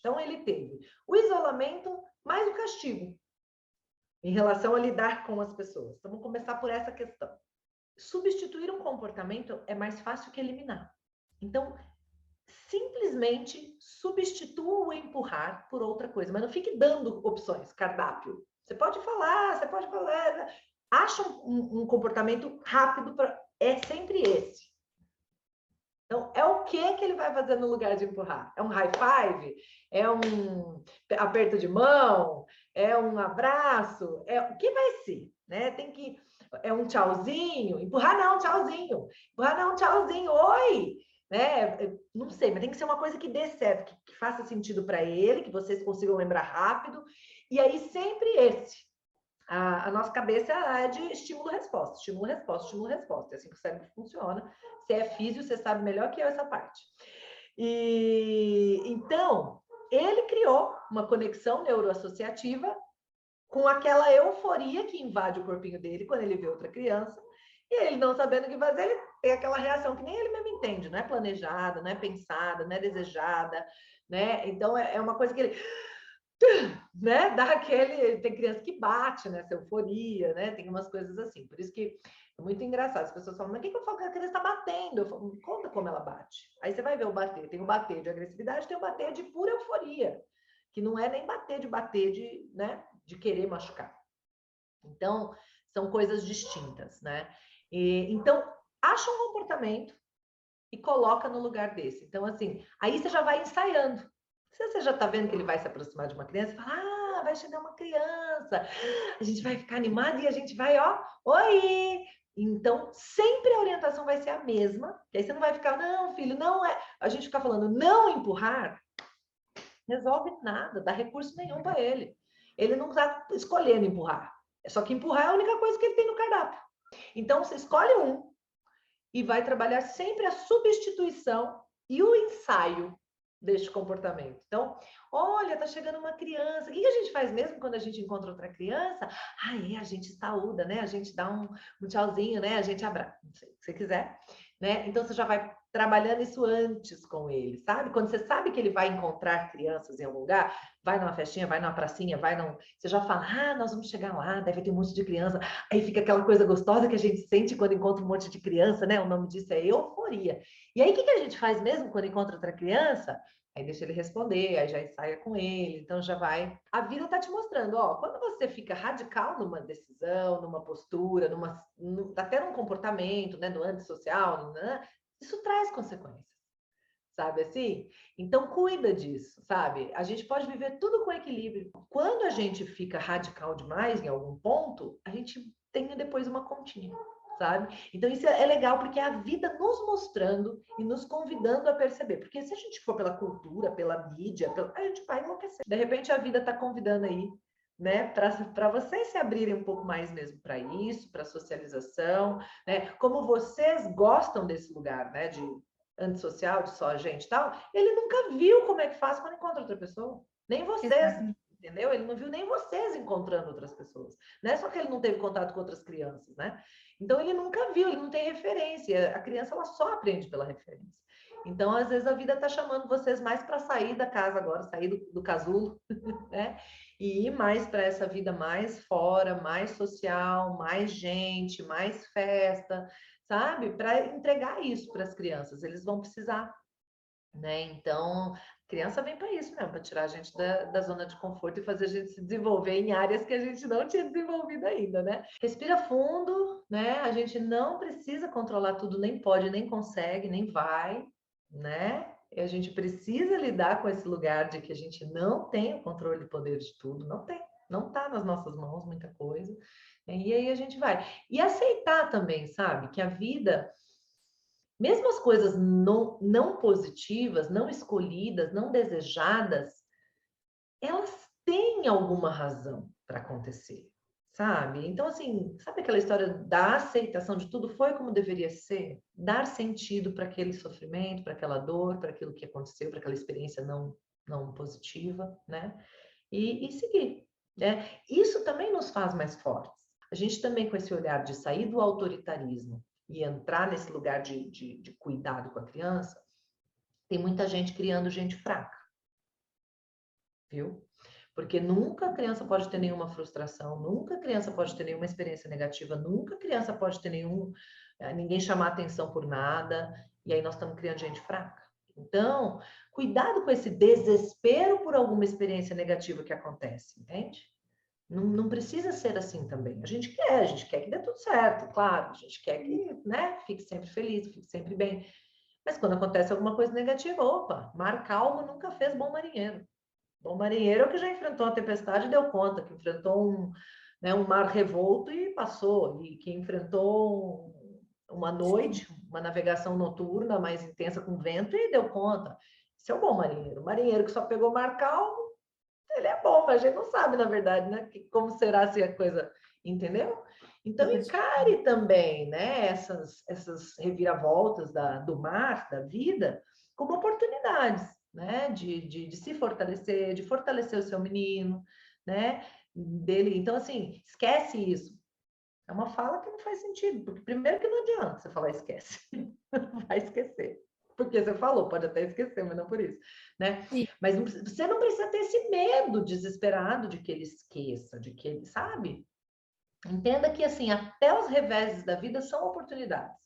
Então, ele teve o isolamento mais o castigo em relação a lidar com as pessoas. Então, vamos começar por essa questão. Substituir um comportamento é mais fácil que eliminar. Então, simplesmente substitua o empurrar por outra coisa, mas não fique dando opções, cardápio. Você pode falar, acha um comportamento rápido, é sempre esse. Então, é o que ele vai fazer no lugar de empurrar? É um high five? É um aperto de mão? É um abraço? O que vai ser? Né? É um tchauzinho? Empurrar não, tchauzinho. Empurrar não, tchauzinho. Oi! Né? Não sei, mas tem que ser uma coisa que dê certo, que faça sentido para ele, que vocês consigam lembrar rápido. E aí, sempre esse. A nossa cabeça é de estímulo-resposta, estímulo-resposta, estímulo-resposta. É assim que o cérebro funciona. Você é físio, você sabe melhor que eu essa parte. E então, ele criou uma conexão neuroassociativa com aquela euforia que invade o corpinho dele quando ele vê outra criança. E ele não sabendo o que fazer, ele tem aquela reação que nem ele mesmo entende, não é planejada, não é pensada, não é desejada, né? Então, é uma coisa que ele né? Dá aquele. Tem criança que bate nessa euforia, né? Tem umas coisas assim. Por isso que é muito engraçado. As pessoas falam, mas o que eu falo que a criança está batendo? Eu falo, conta como ela bate. Aí você vai ver o bater. Tem o bater de agressividade, tem o bater de pura euforia, que não é nem bater de, né? De querer machucar. Então, são coisas distintas, né? Então, acha um comportamento e coloca no lugar desse. Então, assim, aí você já vai ensaiando. Se você já está vendo que ele vai se aproximar de uma criança, fala, vai chegar uma criança, a gente vai ficar animado e a gente vai, ó, oi! Então, sempre a orientação vai ser a mesma, que aí você não vai ficar, não, filho, não é. A gente ficar falando, não empurrar, resolve nada, dá recurso nenhum para ele. Ele não está escolhendo empurrar. Só que empurrar é a única coisa que ele tem no cardápio. Então, você escolhe um e vai trabalhar sempre a substituição e o ensaio deste comportamento. Então, olha, tá chegando uma criança. O que a gente faz mesmo quando a gente encontra outra criança? A gente saúda, né? A gente dá um tchauzinho, né? A gente abraça, não sei o que você quiser, né? Então, você já vai trabalhando isso antes com ele, sabe? Quando você sabe que ele vai encontrar crianças em algum lugar, vai numa festinha, vai numa pracinha, você já fala, nós vamos chegar lá, deve ter um monte de criança. Aí fica aquela coisa gostosa que a gente sente quando encontra um monte de criança, né? O nome disso é euforia. E aí, o que a gente faz mesmo quando encontra outra criança? Aí deixa ele responder, aí já ensaia com ele, então já vai. A vida tá te mostrando, ó, quando você fica radical numa decisão, numa postura, até num comportamento, né, do antissocial, né, isso traz consequências, sabe assim? Então cuida disso, sabe? A gente pode viver tudo com equilíbrio. Quando a gente fica radical demais em algum ponto, a gente tem depois uma continha, sabe? Então isso é legal porque é a vida nos mostrando e nos convidando a perceber. Porque se a gente for pela cultura, pela mídia, a gente vai enlouquecer. De repente a vida está convidando aí, né, para vocês se abrirem um pouco mais mesmo para isso, para socialização, né? Como vocês gostam desse lugar, né, de antissocial, de só a gente e tal, ele nunca viu como é que faz quando encontra outra pessoa. Nem vocês, Exato. entendeu? Ele não viu nem vocês encontrando outras pessoas. Não é só que ele não teve contato com outras crianças, né? Então, ele nunca viu, ele não tem referência. A criança, ela só aprende pela referência. Então, às vezes, a vida está chamando vocês mais para sair da casa agora, sair do casulo, né? E ir mais para essa vida mais fora, mais social, mais gente, mais festa, sabe? Para entregar isso para as crianças. Eles vão precisar, né? Então, criança vem para isso mesmo, para tirar a gente da zona de conforto e fazer a gente se desenvolver em áreas que a gente não tinha desenvolvido ainda, né? Respira fundo, né? A gente não precisa controlar tudo, nem pode, nem consegue, nem vai, né? E a gente precisa lidar com esse lugar de que a gente não tem o controle e poder de tudo, não tem, não está nas nossas mãos muita coisa. E aí a gente vai. E aceitar também, sabe, que a vida, mesmo as coisas não positivas, não escolhidas, não desejadas, elas têm alguma razão para acontecer, sabe? Então, assim, sabe aquela história da aceitação de tudo foi como deveria ser? Dar sentido para aquele sofrimento, para aquela dor, para aquilo que aconteceu, para aquela experiência não positiva, né? E seguir, né? Isso também nos faz mais fortes. A gente também, com esse olhar de sair do autoritarismo e entrar nesse lugar de cuidado com a criança, tem muita gente criando gente fraca. viu? Porque nunca a criança pode ter nenhuma frustração, nunca a criança pode ter nenhuma experiência negativa, nunca a criança pode ter ninguém chamar atenção por nada, e aí nós estamos criando gente fraca. Então, cuidado com esse desespero por alguma experiência negativa que acontece, entende? Não precisa ser assim também. A gente quer que dê tudo certo, claro, a gente quer que, né, fique sempre feliz, fique sempre bem. Mas quando acontece alguma coisa negativa, opa, mar calmo nunca fez bom marinheiro. Bom marinheiro é o que já enfrentou a tempestade e deu conta, que enfrentou um mar revolto e passou, e que enfrentou uma noite, uma navegação noturna mais intensa com vento e deu conta. Esse é o bom marinheiro. O marinheiro que só pegou mar calmo, ele é bom, mas a gente não sabe, na verdade, né? Como será se a coisa, entendeu? Então, encare também, né, essas reviravoltas do mar, da vida, como oportunidades, né, de se fortalecer, de fortalecer o seu menino, né, dele. Então, assim, esquece isso. É uma fala que não faz sentido, porque primeiro que não adianta você falar esquece, vai esquecer. Porque você falou, pode até esquecer, mas não por isso, né? Sim. Mas você não precisa ter esse medo desesperado de que ele esqueça, de que ele, sabe? Entenda que, assim, até os reveses da vida são oportunidades.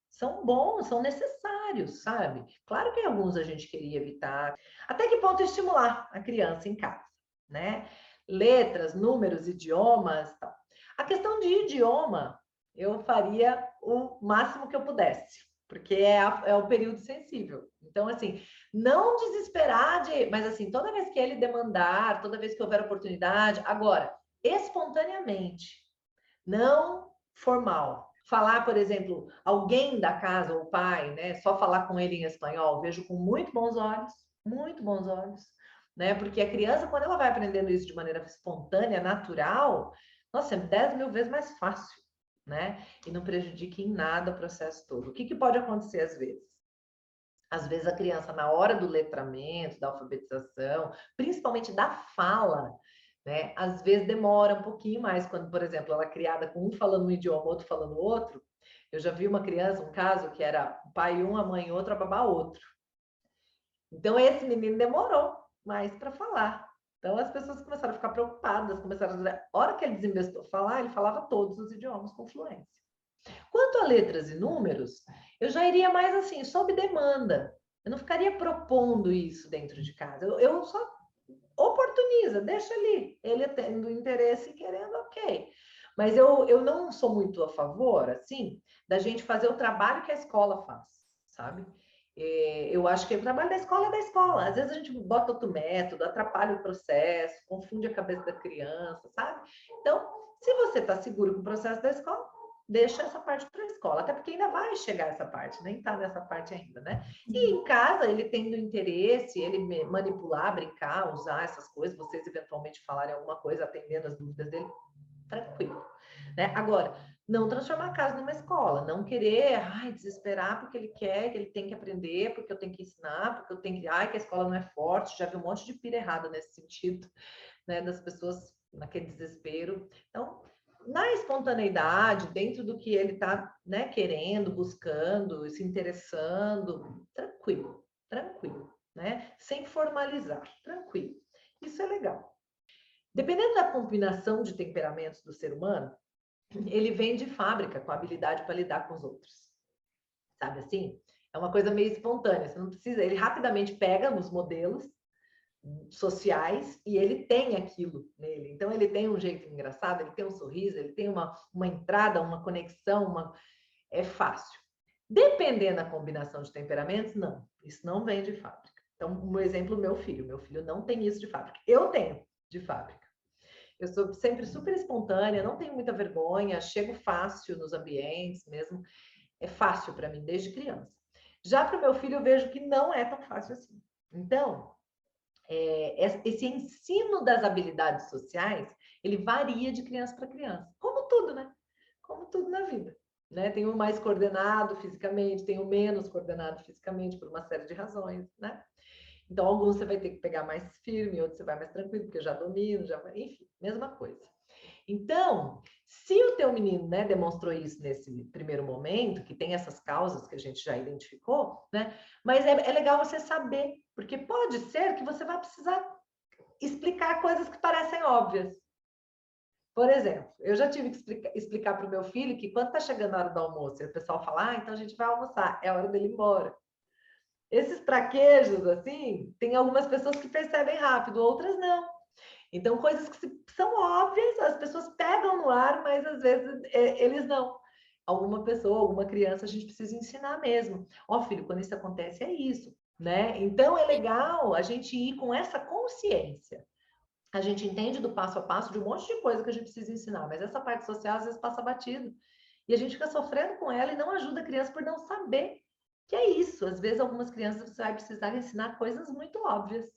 São bons, são necessários, sabe? Claro que alguns a gente queria evitar. Até que ponto estimular a criança em casa, né? Letras, números, idiomas, tal. A questão de idioma, eu faria o máximo que eu pudesse, porque é o período sensível. Então, assim, não desesperar mas assim, toda vez que ele demandar, toda vez que houver oportunidade, agora, espontaneamente, não formal. Falar, por exemplo, alguém da casa, ou o pai, né? Só falar com ele em espanhol, vejo com muito bons olhos, né? Porque a criança, quando ela vai aprendendo isso de maneira espontânea, natural, nossa, é 10 mil vezes mais fácil, né? E não prejudica em nada o processo todo. O que pode acontecer às vezes? Às vezes a criança, na hora do letramento, da alfabetização, principalmente da fala, né? Às vezes demora um pouquinho mais, quando, por exemplo, ela é criada com um falando um idioma, outro falando outro. Eu já vi uma criança, um caso, que era o pai um, a mãe outro, a babá outro. Então, esse menino demorou mais para falar. Então, as pessoas começaram a ficar preocupadas, começaram a dizer, a hora que ele desinvestou falar, ele falava todos os idiomas com fluência. Quanto a letras e números, eu já iria mais assim, sob demanda. Eu não ficaria propondo isso dentro de casa. Eu só oportuniza, deixa ali. Ele tendo interesse e querendo, ok. Mas eu não sou muito a favor, assim, da gente fazer o trabalho que a escola faz, sabe? Eu acho que o trabalho da escola é da escola. Às vezes a gente bota outro método, atrapalha o processo, confunde a cabeça da criança, sabe? Então, se você está seguro com o processo da escola, deixa essa parte para a escola, até porque ainda vai chegar essa parte, nem está nessa parte ainda, né? E em casa, ele tendo interesse, ele manipular, brincar, usar essas coisas, vocês eventualmente falarem alguma coisa, atendendo as dúvidas dele, tranquilo, né? Agora, não transformar a casa numa escola, não querer, desesperar porque ele quer, que ele tem que aprender, porque eu tenho que ensinar, porque eu tenho que, que a escola não é forte, já vi um monte de pira errada nesse sentido, né, das pessoas naquele desespero. Então, na espontaneidade, dentro do que ele está, né, querendo, buscando, se interessando, tranquilo, né? Sem formalizar, tranquilo. Isso é legal. Dependendo da combinação de temperamentos do ser humano, ele vem de fábrica com a habilidade para lidar com os outros. Sabe assim? É uma coisa meio espontânea, você não precisa, ele rapidamente pega os modelos sociais e ele tem aquilo nele. Então, ele tem um jeito engraçado, ele tem um sorriso, ele tem uma entrada, uma conexão, é fácil. Dependendo da combinação de temperamentos, não. Isso não vem de fábrica. Então, um exemplo, meu filho. Meu filho não tem isso de fábrica. Eu tenho de fábrica. Eu sou sempre super espontânea, não tenho muita vergonha, chego fácil nos ambientes mesmo. É fácil para mim desde criança. Já para o meu filho, eu vejo que não é tão fácil assim. Então, esse ensino das habilidades sociais, ele varia de criança para criança, como tudo, né? Como tudo na vida, né? Tem o mais coordenado fisicamente, tem o menos coordenado fisicamente por uma série de razões, né? Então, alguns você vai ter que pegar mais firme, outros você vai mais tranquilo, porque eu já domino, enfim, mesma coisa. Então, se o teu menino, né, demonstrou isso nesse primeiro momento, que tem essas causas que a gente já identificou, né? Mas é legal você saber, porque pode ser que você vai precisar explicar coisas que parecem óbvias. Por exemplo, eu já tive que explicar para o meu filho que quando está chegando a hora do almoço, e o pessoal fala, então a gente vai almoçar, é hora dele ir embora. Esses traquejos, assim, tem algumas pessoas que percebem rápido, outras não. Então, coisas que são óbvias, as pessoas pegam no ar, mas às vezes eles não. Alguma pessoa, alguma criança, a gente precisa ensinar mesmo. Ó, filho, quando isso acontece, é isso, né? Então, é legal a gente ir com essa consciência. A gente entende do passo a passo de um monte de coisa que a gente precisa ensinar, mas essa parte social às vezes passa batido. E a gente fica sofrendo com ela e não ajuda a criança por não saber que é isso. Às vezes, algumas crianças você vai precisar ensinar coisas muito óbvias,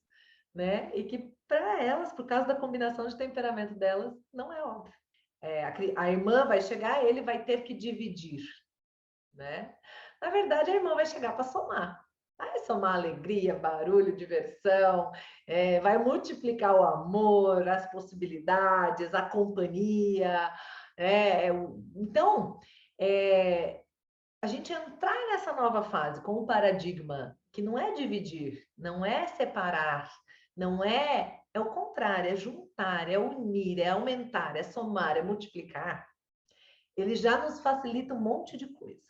né? E que para elas, por causa da combinação de temperamento delas, não é óbvio. A irmã vai chegar, ele vai ter que dividir, né? Na verdade, a irmã vai chegar para somar. Vai somar alegria, barulho, diversão, vai multiplicar o amor, as possibilidades, a companhia. Então, a gente entrar nessa nova fase com o paradigma que não é dividir, não é separar, não é, é o contrário, é juntar, é unir, é aumentar, é somar, é multiplicar, ele já nos facilita um monte de coisas.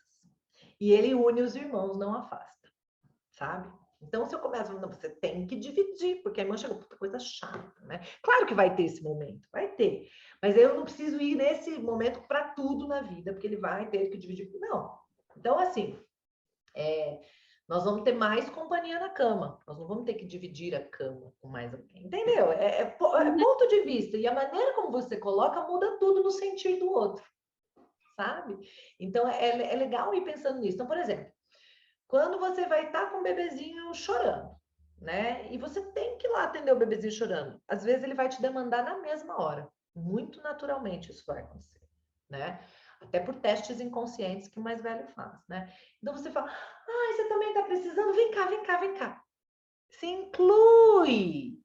E ele une os irmãos, não afasta, sabe? Então, se eu começo, não, você tem que dividir, porque a irmã chega, puta coisa chata, né? Claro que vai ter esse momento, vai ter. Mas eu não preciso ir nesse momento para tudo na vida, porque ele vai ter que dividir. Não. Então, assim, nós vamos ter mais companhia na cama. Nós não vamos ter que dividir a cama com mais alguém. Entendeu? É ponto de vista. E a maneira como você coloca muda tudo no sentir do outro, sabe? Então, é legal ir pensando nisso. Então, por exemplo, quando você vai estar com o bebezinho chorando, né? E você tem que ir lá atender o bebezinho chorando. Às vezes ele vai te demandar na mesma hora. Muito naturalmente isso vai acontecer, né? Até por testes inconscientes que o mais velho faz, né? Então você fala, você também está precisando? Vem cá, vem cá, vem cá. Se inclui.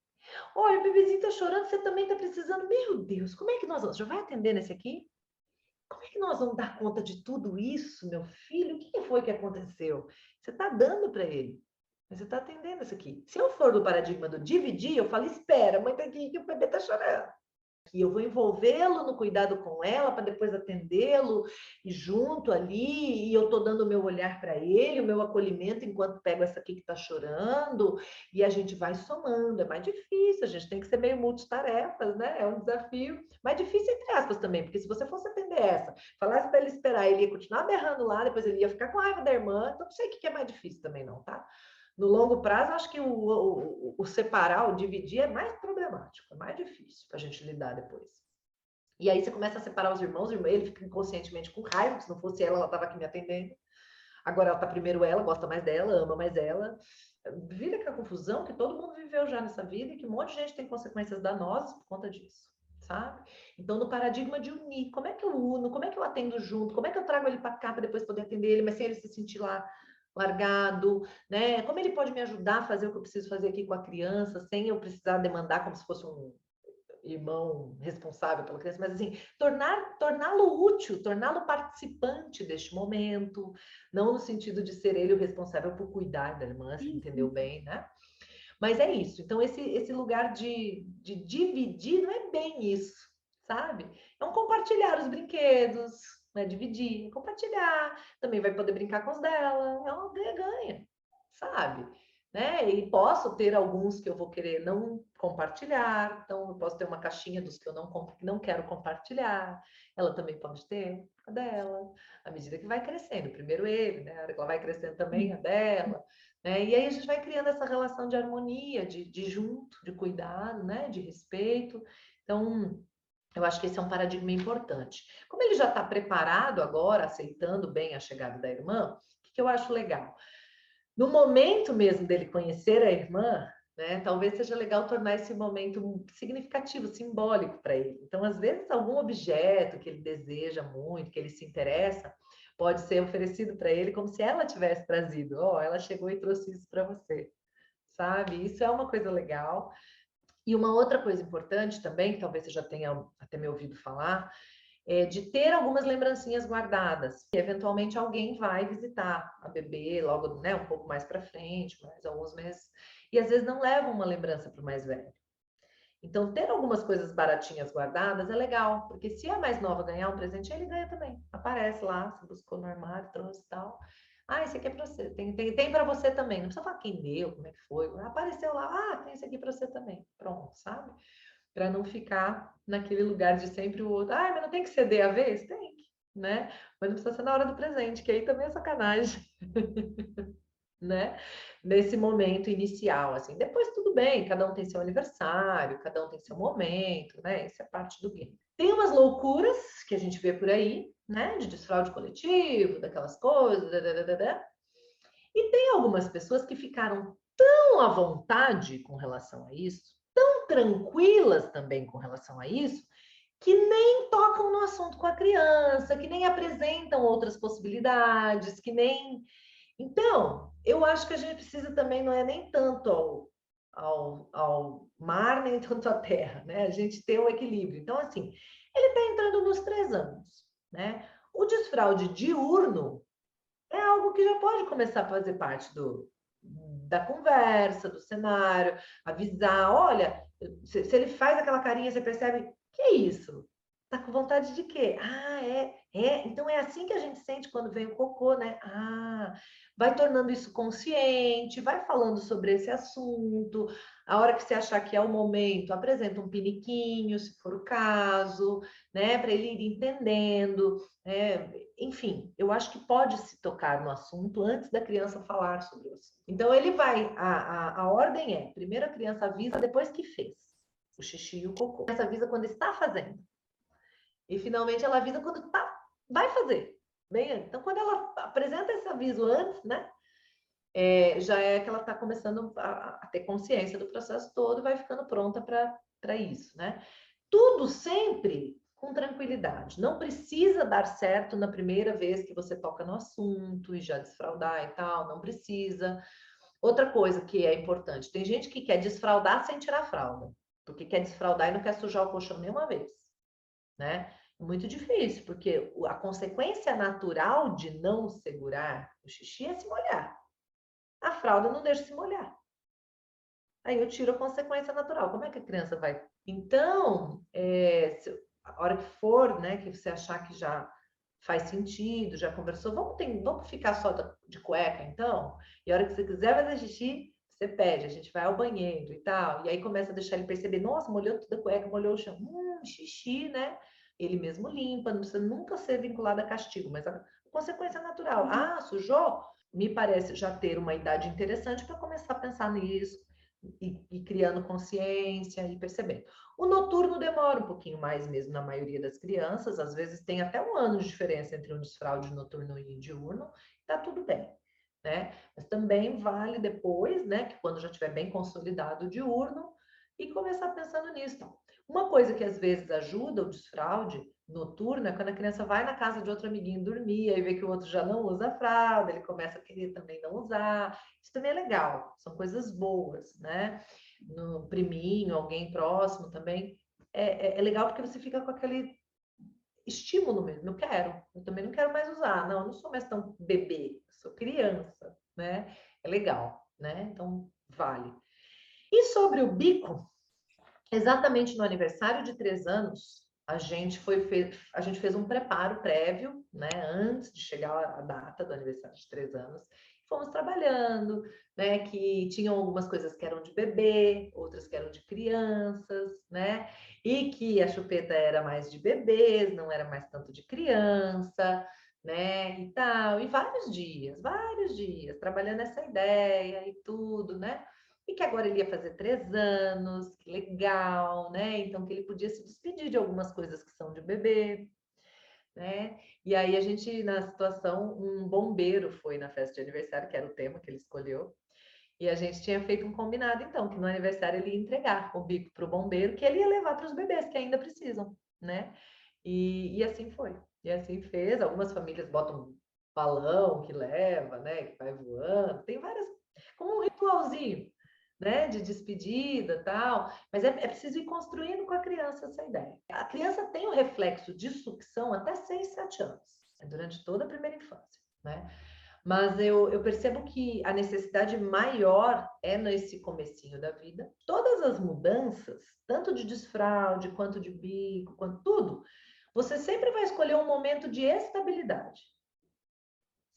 Olha, o bebezinho está chorando, você também está precisando. Meu Deus, como é que nós vamos? Já vai atender nesse aqui? Como é que nós vamos dar conta de tudo isso, meu filho? O que foi que aconteceu? Você está dando para ele, mas você está atendendo isso aqui. Se eu for do paradigma do dividir, eu falo, espera, mãe, tá aqui que o bebê está chorando. E eu vou envolvê-lo no cuidado com ela para depois atendê-lo e junto ali, e eu estou dando o meu olhar para ele, o meu acolhimento enquanto pego essa aqui que está chorando, e a gente vai somando. É mais difícil, a gente tem que ser meio multitarefas, né? É um desafio, mais difícil entre aspas também, porque se você fosse atender essa, falasse para ele esperar, ele ia continuar berrando lá, depois ele ia ficar com raiva da irmã, então não sei o que é mais difícil também não, tá? No longo prazo, acho que o separar, o dividir é mais problemático, é mais difícil para a gente lidar depois. E aí você começa a separar os irmãos, ele fica inconscientemente com raiva, se não fosse ela estava aqui me atendendo. Agora ela tá primeiro ela, gosta mais dela, ama mais ela. Vira aquela confusão que todo mundo viveu já nessa vida e que um monte de gente tem consequências danosas por conta disso, sabe? Então, no paradigma de unir, como é que eu uno, como é que eu atendo junto, como é que eu trago ele para cá para depois poder atender ele, mas sem ele se sentir lá largado, né? Como ele pode me ajudar a fazer o que eu preciso fazer aqui com a criança, sem eu precisar demandar como se fosse um irmão responsável pela criança, mas assim, torná-lo útil, torná-lo participante deste momento, não no sentido de ser ele o responsável por cuidar da irmã, se entendeu bem, né? Mas é isso. Então, esse lugar de dividir não é bem isso, sabe? É um compartilhar os brinquedos, né? Dividir, compartilhar. Também vai poder brincar com os dela. É um ganha-ganha, sabe? Né? E posso ter alguns que eu vou querer não compartilhar. Então, eu posso ter uma caixinha dos que eu não quero compartilhar. Ela também pode ter a dela, à medida que vai crescendo. Primeiro ele, né? A hora que ela vai crescendo também a dela. Né? E aí a gente vai criando essa relação de harmonia, de junto, de cuidado, né? De respeito. Então, eu acho que esse é um paradigma importante. Como ele já está preparado agora, aceitando bem a chegada da irmã, o que eu acho legal? No momento mesmo dele conhecer a irmã, né, talvez seja legal tornar esse momento significativo, simbólico para ele. Então, às vezes, algum objeto que ele deseja muito, que ele se interessa, pode ser oferecido para ele como se ela tivesse trazido. Ó, ela chegou e trouxe isso para você, sabe? Isso é uma coisa legal. E uma outra coisa importante também, que talvez você já tenha até me ouvido falar, é de ter algumas lembrancinhas guardadas. Eventualmente alguém vai visitar a bebê logo, né, um pouco mais para frente, mais alguns meses, e às vezes não leva uma lembrança para o mais velho. Então, ter algumas coisas baratinhas guardadas é legal, porque se a mais nova ganhar um presente, ele ganha também. Aparece lá, você buscou no armário, trouxe e tal. Ah, esse aqui é para você. Tem para você também. Não precisa falar quem deu, como é que foi. Apareceu lá, ah, tem esse aqui para você também. Pronto, sabe? Para não ficar naquele lugar de sempre o outro. Ah, mas não tem que ceder a vez? Tem que, né? Mas não precisa ser na hora do presente, que aí também é sacanagem. Né? Nesse momento inicial, assim. Depois tudo bem, cada um tem seu aniversário, cada um tem seu momento, né? Isso é parte do game. Tem umas loucuras que a gente vê por aí, né? De desfraude coletivo, daquelas coisas, E tem algumas pessoas que ficaram tão à vontade com relação a isso, tão tranquilas também com relação a isso, que nem tocam no assunto com a criança, que nem apresentam outras possibilidades, que nem então, eu acho que a gente precisa também, não é nem tanto ao mar, nem tanto à terra, né? A gente ter um equilíbrio. Então, assim, ele está entrando nos 3 anos, né? O desfraude diurno é algo que já pode começar a fazer parte da conversa, do cenário, avisar, olha, se ele faz aquela carinha, você percebe, que é isso? Tá com vontade de quê? Ah, então é assim que a gente sente quando vem o cocô, né? Ah, vai tornando isso consciente, vai falando sobre esse assunto. A hora que você achar que é o momento, apresenta um piniquinho, se for o caso, né? Para ele ir entendendo. Enfim, eu acho que pode se tocar no assunto antes da criança falar sobre o assunto. Então, ele vai, a ordem é, primeiro a criança avisa depois que fez o xixi e o cocô. A criança avisa quando está fazendo. E, finalmente, ela avisa quando vai fazer. Bem, então, quando ela apresenta esse aviso antes, né, já é que ela está começando a ter consciência do processo todo e vai ficando pronta para isso, né? Tudo sempre com tranquilidade. Não precisa dar certo na primeira vez que você toca no assunto e já desfraudar e tal, não precisa. Outra coisa que é importante, tem gente que quer desfraudar sem tirar a fralda, porque quer desfraudar e não quer sujar o colchão nenhuma vez, né? É muito difícil, porque a consequência natural de não segurar o xixi é se molhar. A fralda não deixa se molhar. Aí eu tiro a consequência natural. Como é que a criança vai? Então, a hora que for, né, que você achar que já faz sentido, já conversou, vamos ficar só de cueca, então? E a hora que você quiser fazer xixi, você pede, a gente vai ao banheiro e tal. E aí começa a deixar ele perceber, nossa, molhou tudo a cueca, molhou o chão. Xixi, né? Ele mesmo limpa, não precisa nunca ser vinculado a castigo, mas a consequência natural. Ah, sujou? Me parece já ter uma idade interessante para começar a pensar nisso, e criando consciência e percebendo. O noturno demora um pouquinho mais mesmo na maioria das crianças, às vezes tem até 1 ano de diferença entre um desfraude noturno e diurno, tá tudo bem, né? Mas também vale depois, né, que quando já estiver bem consolidado o diurno, e começar pensando nisso. Uma coisa que às vezes ajuda o desfraude noturno é quando a criança vai na casa de outro amiguinho dormir, aí vê que o outro já não usa a fralda, ele começa a querer também não usar. Isso também é legal, são coisas boas, né? No priminho, alguém próximo também. É legal porque você fica com aquele estímulo mesmo. Eu também não quero mais usar. Não, eu não sou mais tão bebê, eu sou criança, né? É legal, né? Então, vale. E sobre o bico, exatamente no aniversário de 3 anos, a gente fez um preparo prévio, né, antes de chegar a data do aniversário de 3 anos. Fomos trabalhando, né, que tinham algumas coisas que eram de bebê, outras que eram de crianças, né, e que a chupeta era mais de bebês, não era mais tanto de criança, né, e tal. E vários dias, trabalhando essa ideia e tudo, né? E que agora ele ia fazer 3 anos, que legal, né? Então, que ele podia se despedir de algumas coisas que são de bebê, né? E aí a gente, na situação, um bombeiro foi na festa de aniversário, que era o tema que ele escolheu, e a gente tinha feito um combinado, então, que no aniversário ele ia entregar o bico para o bombeiro, que ele ia levar para os bebês que ainda precisam, né? E assim foi. E assim fez. Algumas famílias botam um balão que leva, né? Que vai voando. Tem várias, como um ritualzinho, né, de despedida, tal, mas é preciso ir construindo com a criança essa ideia. A criança tem o reflexo de sucção até 6, 7 anos, durante toda a primeira infância, né? Mas eu percebo que a necessidade maior é nesse comecinho da vida. Todas as mudanças, tanto de desfraude, quanto de bico, quanto tudo, você sempre vai escolher um momento de estabilidade,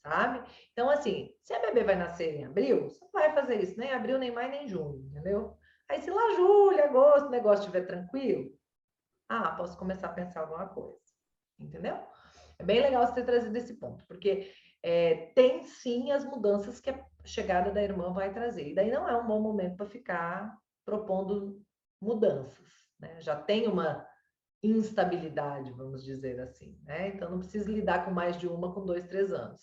sabe? Então, assim, se a bebê vai nascer em abril, você não vai fazer isso nem em abril, nem maio, nem junho, entendeu? Aí, se lá julho, agosto, o negócio estiver tranquilo, posso começar a pensar alguma coisa, entendeu? É bem legal você ter trazido esse ponto, porque tem sim as mudanças que a chegada da irmã vai trazer. E daí não é um bom momento para ficar propondo mudanças, né? Já tem uma instabilidade, vamos dizer assim, né? Então não precisa lidar com mais de uma com 2, 3 anos.